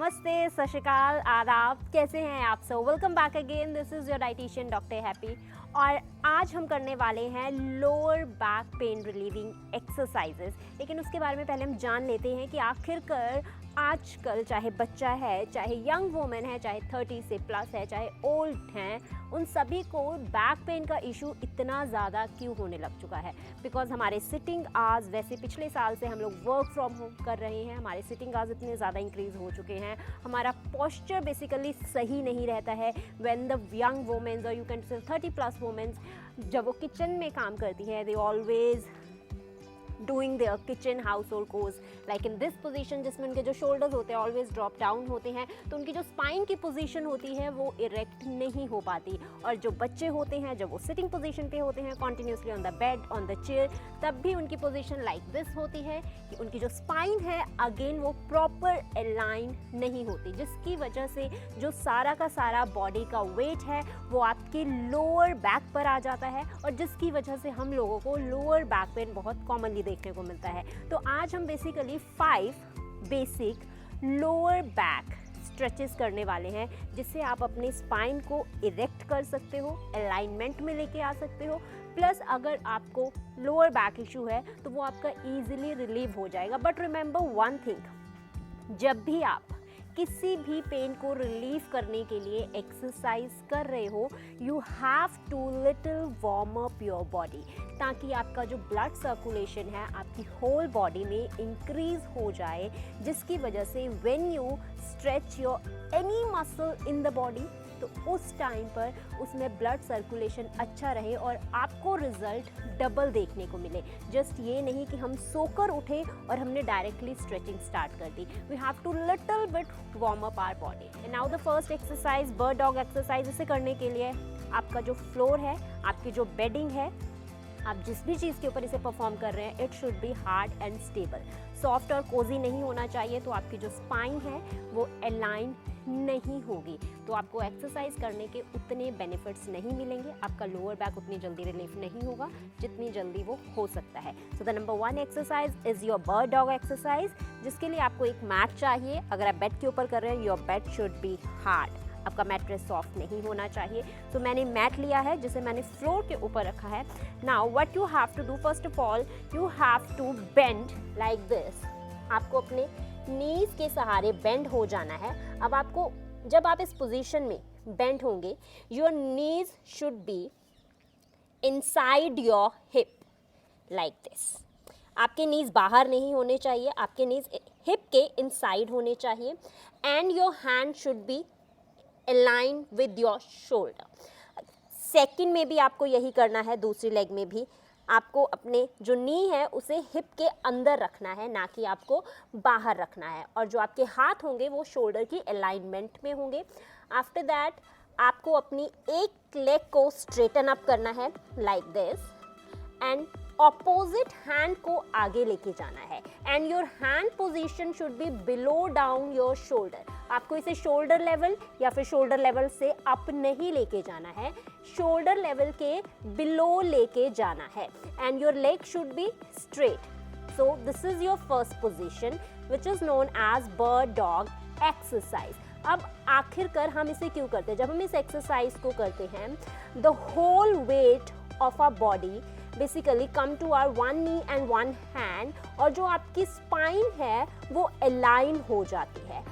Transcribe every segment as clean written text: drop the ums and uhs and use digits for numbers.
नमस्ते, सत श्री अकाल, आदाब, कैसे हैं आप सब। Welcome back again, this is your dietitian doctor happy. और आज हम करने वाले हैं lower back pain relieving exercises. लेकिन उसके बारे में पहले हम जान लेते हैं कि आखिरकार आजकल चाहे बच्चा है, चाहे यंग वुमेन है, चाहे 30 से प्लस है, चाहे ओल्ड हैं, उन सभी को बैक पेन का इशू इतना ज़्यादा क्यों होने लग चुका है। बिकॉज हमारे सिटिंग आवर्स, वैसे पिछले साल से हम लोग वर्क फ्रॉम होम कर रहे हैं, हमारे सिटिंग आवर्स इतने ज़्यादा इंक्रीज़ हो चुके हैं, हमारा पोस्चर बेसिकली सही नहीं रहता है। व्हेन द यंग वुमेन्स और you can say 30 plus women's जब वो किचन में काम करती है, they always doing there kitchen house hold course like in this position, जिसमें उनके जो शोल्डर्स होते हैं ऑलवेज ड्रॉप डाउन होते हैं, तो उनकी जो स्पाइन की पोजीशन होती है वो इरेक्ट नहीं हो पाती। और जो बच्चे होते हैं जब वो सिटिंग पोजीशन पे होते हैं continuously on the bed, on the chair, तब भी उनकी पोजीशन लाइक दिस होती है कि उनकी जो स्पाइन है अगेन वो प्रॉपर अलाइन नहीं होती, जिसकी वजह से जो सारा का सारा बॉडी का वेट है वो आपके लोअर बैक पर आ जाता है, और जिसकी वजह से हम लोगों को लोअर बैक पेन बहुत कॉमनली देखने को मिलता है। तो आज हम basically 5 basic lower back stretches करने वाले हैं, जिससे आप अपने स्पाइन को इरेक्ट कर सकते हो, अलाइनमेंट में लेके आ सकते हो। प्लस अगर आपको लोअर बैक इशू है तो वो आपका इजीली रिलीव हो जाएगा। बट रिमेंबर वन थिंग, जब भी आप किसी भी पेन को रिलीव करने के लिए एक्सरसाइज कर रहे हो, you have to little warm up your body, ताकि आपका जो ब्लड सर्कुलेशन है आपकी होल बॉडी में इंक्रीज हो जाए, जिसकी वजह से when you stretch your any muscle in the body, तो उस टाइम पर उसमें ब्लड सर्कुलेशन अच्छा रहे और आपको रिजल्ट डबल देखने को मिले। जस्ट ये नहीं कि हम सोकर उठे और हमने डायरेक्टली स्ट्रेचिंग स्टार्ट कर दी। We have to little bit warm up our body. And now the first exercise, bird dog exercise. इसे करने के लिए आपका जो फ्लोर है, आपकी जो बेडिंग है, आप जिस भी चीज़ के ऊपर इसे परफॉर्म कर रहे हैं, it should be hard and stable. Soft और कोजी नहीं होना चाहिए, तो आपकी जो स्पाइन है वो अलाइन नहीं होगी, तो आपको एक्सरसाइज करने के उतने बेनिफिट्स नहीं मिलेंगे, आपका लोअर बैक उतनी जल्दी रिलीफ नहीं होगा जितनी जल्दी वो हो सकता है। So the number 1 exercise is your bird dog exercise, जिसके लिए आपको एक मैट चाहिए। अगर आप बेड के ऊपर कर रहे हैं, your bed should be hard, आपका मैट्रेस सॉफ्ट नहीं होना चाहिए। तो मैंने मैट लिया है जिसे मैंने फ्लोर के ऊपर रखा है। Now what you have to do, first of all you have to bend like this. आपको अपने नीज के सहारे बेंड हो जाना है। अब आपको, जब आप इस पोजीशन में बेंड होंगे, your knees should be inside your hip like this. आपके नीज बाहर नहीं होने चाहिए, आपके नीज हिप के इनसाइड होने चाहिए। And your hand should be align with your shoulder. Second में भी आपको यही करना है, दूसरी लेग में भी आपको अपने जो नी है उसे हिप के अंदर रखना है, ना कि आपको बाहर रखना है। और जो आपके हाथ होंगे वो शोल्डर की अलाइनमेंट में होंगे। आफ्टर दैट आपको अपनी एक लेग को स्ट्रेटन अप करना है like this, and opposite hand को आगे लेके जाना है। And your hand position should be below down your shoulder. आपको इसे शोल्डर लेवल या फिर शोल्डर लेवल से अप नहीं लेके जाना है, शोल्डर लेवल के बिलो लेके जाना है। And your leg should be straight. So this is your first position which is known as bird dog exercise. अब आखिरकार हम इसे क्यों करते हैं? जब हम इस एक्सरसाइज को करते हैं, the whole weight of our body basically come to our one knee and one hand, और जो आपकी स्पाइन है वो अलाइन हो जाती है।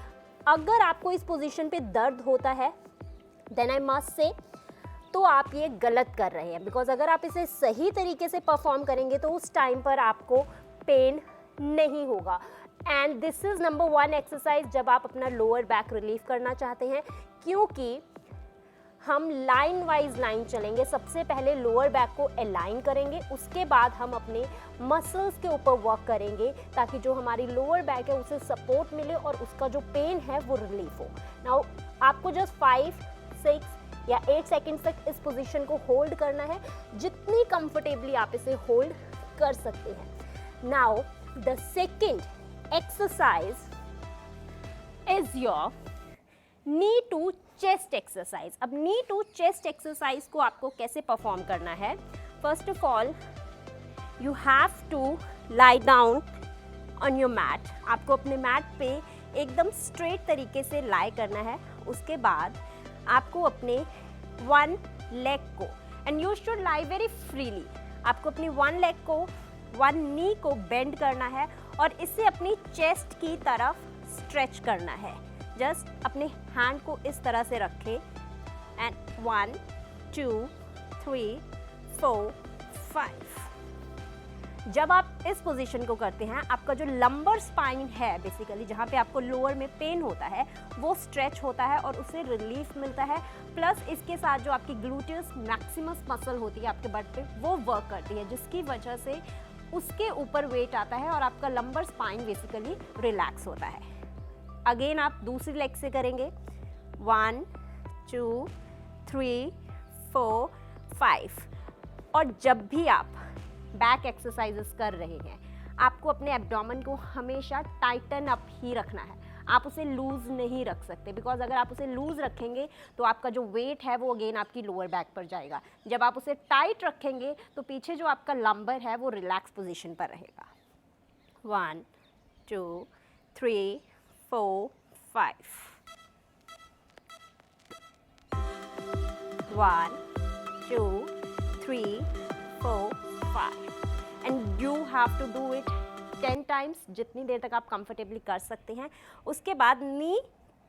अगर आपको इस पोजीशन पे दर्द होता है, देन आई मस्ट से तो आप ये गलत कर रहे हैं। बिकॉज अगर आप इसे सही तरीके से परफॉर्म करेंगे तो उस टाइम पर आपको पेन नहीं होगा। And this is number 1 exercise जब आप अपना लोअर बैक रिलीव करना चाहते हैं, क्योंकि हम लाइन वाइज लाइन चलेंगे। सबसे पहले लोअर बैक को अलाइन करेंगे, उसके बाद हम अपने मसल्स के ऊपर वर्क करेंगे, ताकि जो हमारी लोअर बैक है उसे सपोर्ट मिले और उसका जो पेन है वो रिलीफ हो। नाउ आपको जस्ट 5, 6 या 8 सेकेंड्स तक इस पोजीशन को होल्ड करना है, जितनी कंफर्टेबली आप इसे होल्ड कर सकते हैं। Now the second exercise is your knee to chest exercise. अब नी टू चेस्ट एक्सरसाइज को आपको कैसे परफॉर्म करना है? First of all you have to lie down on your mat. आपको अपने मैट पे एकदम स्ट्रेट तरीके से लाई करना है। उसके बाद आपको अपने वन लेग को, and you should lie very freely, आपको अपनी वन लेग को, वन नी को बेंड करना है और इसे अपनी चेस्ट की तरफ स्ट्रेच करना है। जस्ट अपने हैंड को इस तरह से रखें एंड 1 2 3 4 5। जब आप इस पोजीशन को करते हैं, आपका जो लंबर स्पाइन है, बेसिकली जहाँ पे आपको लोअर में पेन होता है, वो स्ट्रेच होता है और उससे रिलीफ मिलता है। प्लस इसके साथ जो आपकी ग्लूटियस मैक्सिमस मसल होती है आपके बट पे, वो वर्क करती है, जिसकी वजह से उसके ऊपर वेट आता है और आपका लंबर स्पाइन बेसिकली रिलैक्स होता है। अगेन आप दूसरी लेग से करेंगे 1 2 3 4 5। और जब भी आप बैक एक्सरसाइजेस कर रहे हैं, आपको अपने एब्डोमेन को हमेशा टाइटन अप ही रखना है, आप उसे लूज नहीं रख सकते, बिकॉज अगर आप उसे लूज रखेंगे तो आपका जो वेट है वो अगेन आपकी लोअर बैक पर जाएगा। जब आप उसे टाइट रखेंगे तो पीछे जो आपका लंबर है वो रिलैक्स पोजीशन पर रहेगा। 1 2 3 4 5। 1 2 3 4 5 and you have to do it 10 times, जितनी देर तक आप कंफर्टेबली कर सकते हैं। उसके बाद नी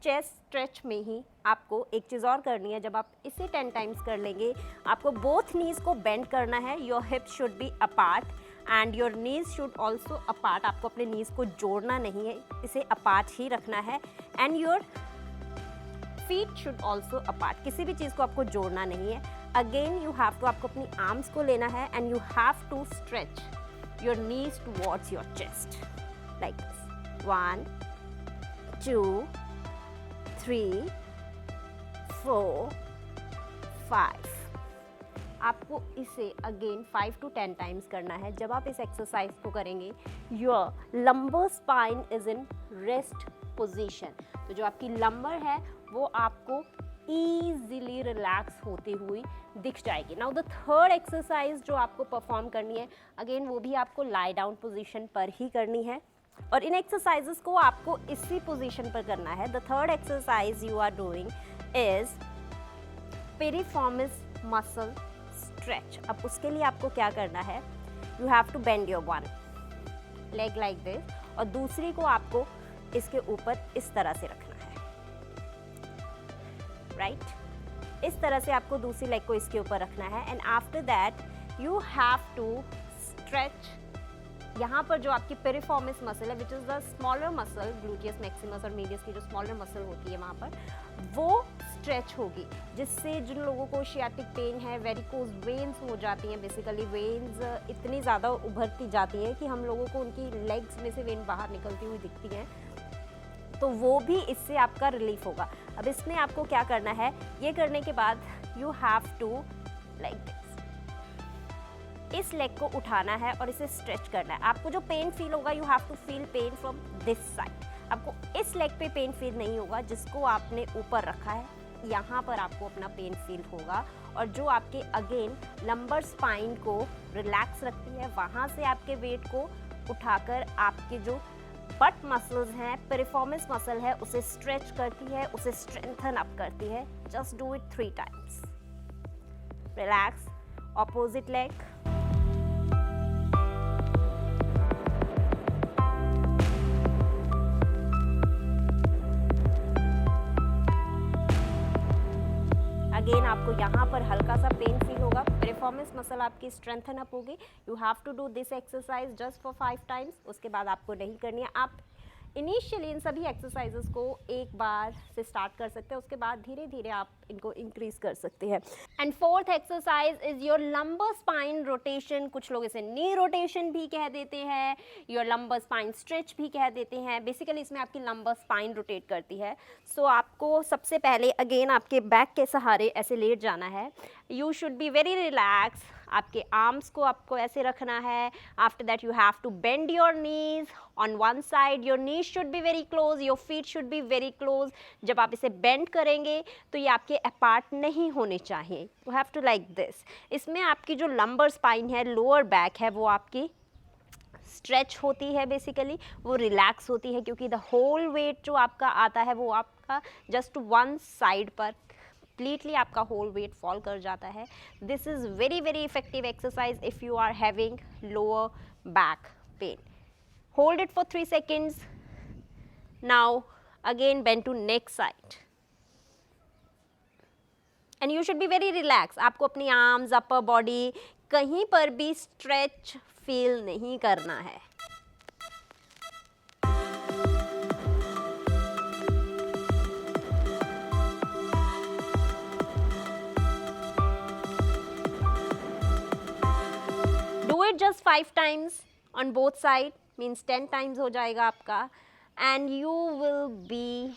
चेस्ट स्ट्रेच में ही आपको एक चीज़ और करनी है। जब आप इसे 10 टाइम्स कर लेंगे, आपको बोथ नीज़ को बेंड करना है, your hips should be apart and your knees should also apart. आपको अपने नीज़ को जोड़ना नहीं है, इसे अपार्ट ही रखना है। And your feet should also apart, किसी भी चीज़ को आपको जोड़ना नहीं है। अगेन यू हैव टू, आपको अपनी आर्म्स को लेना है and you have to stretch your knees towards your chest like this. 1 2 3 4 5। आपको इसे अगेन 5 to 10 टाइम्स करना है। जब आप इस एक्सरसाइज को करेंगे, your lumbar spine is in rest position, तो जो आपकी लंबर है वो आपको ईजिली रिलैक्स होती हुई दिख जाएगी। नाउ द थर्ड एक्सरसाइज जो आपको परफॉर्म करनी है, अगेन वो भी आपको लाई डाउन पोजीशन पर ही करनी है और इन एक्सरसाइजेस को आपको इसी पोजीशन पर करना है। The third exercise you are doing is piriformis muscle stretch. अब उसके लिए आपको क्या करना है, you have to bend your one leg like this और दूसरी को आपको इसके ऊपर इस तरह से रखना है, राइट। इस तरह से आपको दूसरी लेग को इसके ऊपर रखना है and after that you have to stretch यहाँ पर जो आपकी पेरिफॉर्मिस मसल है, which is the smaller muscle, gluteus maximus और मीडियस की जो स्मॉलर मसल होती है वहाँ पर, वो स्ट्रेच होगी, जिससे जिन लोगों को शियाटिक पेन है, वेरिकोज वेन्स हो जाती हैं, बेसिकली वेन्स इतनी ज़्यादा उभरती जाती हैं कि हम लोगों को उनकी लेग्स में से वेन बाहर निकलती हुई दिखती हैं, तो वो भी इससे आपका रिलीफ होगा। अब इसमें आपको क्या करना है, ये करने के बाद you have to like this, इस लेग को उठाना है और इसे स्ट्रेच करना है। आपको जो पेन फील होगा, you have to feel pain from this side. आपको इस लेग पे पेन फील नहीं होगा जिसको आपने ऊपर रखा है, यहाँ पर आपको अपना पेन फील होगा। और जो आपके अगेन लंबर स्पाइन को रिलैक्स रखती है, वहाँ से आपके वेट को उठाकर आपके जो बट मसल्स हैं, पेरिफॉर्मिस मसल है, उसे स्ट्रेच करती है, उसे स्ट्रेंथन अप करती है। Just do it 3 times. Relax, opposite leg, again आपको यहाँ पर हल्का सा पेन फील होगा, पेरिफॉर्मिस मसल आपकी स्ट्रेंथन अप होगी। You have to do this exercise just for 5 times. उसके बाद आपको नहीं करनी है। आप इनिशियली इन सभी एक्सरसाइजेस को एक बार से स्टार्ट कर सकते हैं, उसके बाद धीरे धीरे आप इनको इंक्रीज कर सकते हैं। And fourth exercise is your lumbar spine rotation. कुछ लोग इसे नी रोटेशन भी कह देते हैं, योर लंबर स्पाइन स्ट्रेच भी कह देते हैं। बेसिकली इसमें आपकी लंबर स्पाइन रोटेट करती है। सो आपको सबसे पहले अगेन आपके बैक के सहारे ऐसे लेट जाना है। You should be very relax. आपके आर्म्स को आपको ऐसे रखना है। After that you have to bend your knees on one side, your knees should be very close, your feet should be very close. जब आप इसे बेंड करेंगे तो ये आपके अपार्ट नहीं होने चाहिए। You have to like this. इसमें आपकी जो लंबर स्पाइन है, लोअर बैक है, वो आपकी स्ट्रेच होती है बेसिकली, वो रिलैक्स होती है, क्योंकि द होल वेट जो आपका आता है वो आपका जस्ट वन साइड पर कंप्लीटली आपका होल वेट फॉल कर जाता है. This is very very effective exercise if you are having lower back pain. Hold it for 3 seconds. Now again bend to next side. And you should be very relaxed. आपको अपनी arms, upper body कहीं पर भी stretch feel नहीं करना है. Do it just 5 times on both side, means 10 times हो जाएगा आपका, and you will be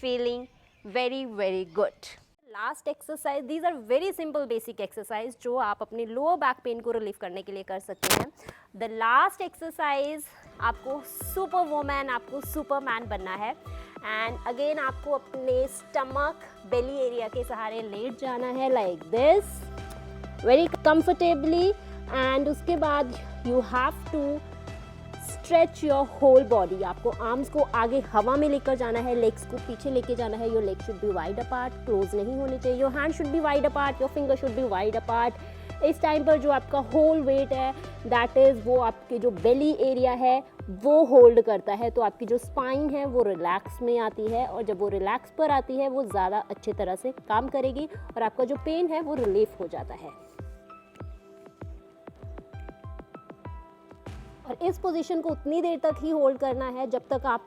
feeling very very good. Last exercise, these are very simple basic exercise जो आप अपने लोअर बैक पेन को रिलीव करने के लिए कर सकते हैं. द लास्ट एक्सरसाइज, आपको सुपर वुमन, आपको सुपरमैन बनना है. एंड अगेन आपको अपने स्टमक, बेली एरिया के सहारे लेट जाना है like this, very comfortably. And उसके बाद you have to stretch your whole body. आपको आर्म्स को आगे हवा में लेकर जाना है, लेग्स को पीछे लेके जाना है. Your leg should B wide apart, close नहीं होने चाहिए. Your hand should be wide apart, your finger should be wide apart. इस टाइम पर जो आपका होल वेट है, दैट इज़ वो आपके जो बेली एरिया है वो होल्ड करता है. तो आपकी जो स्पाइन है वो रिलैक्स में आती है, और जब वो रिलैक्स पर आती है वो ज़्यादा अच्छे तरह से काम करेगी और आपका जो पेन है वो रिलीफ हो जाता है. और इस पोजीशन को उतनी देर तक ही होल्ड करना है जब तक आप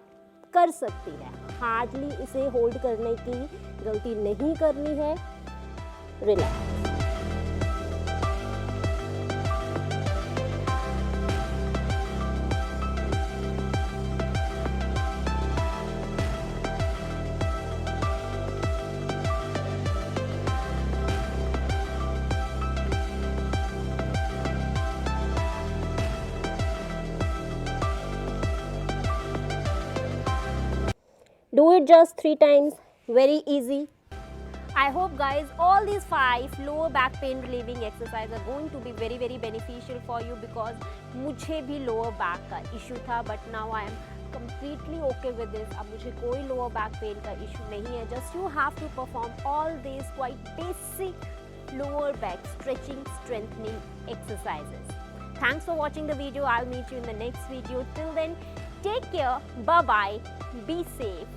कर सकती हैं. हार्डली इसे होल्ड करने की गलती नहीं करनी है. Relax. Do it just 3 times, very easy. I hope guys all these 5 lower back pain relieving exercises are going to be very very beneficial for you, because मुझे भी lower back का issue था, but now I am completely okay with this. अब मुझे कोई lower back pain का issue नहीं है. Just you have to perform all these quite basic lower back stretching strengthening exercises. Thanks for watching the video. I'll meet you in the next video. Till then, take care. Bye bye. Be safe.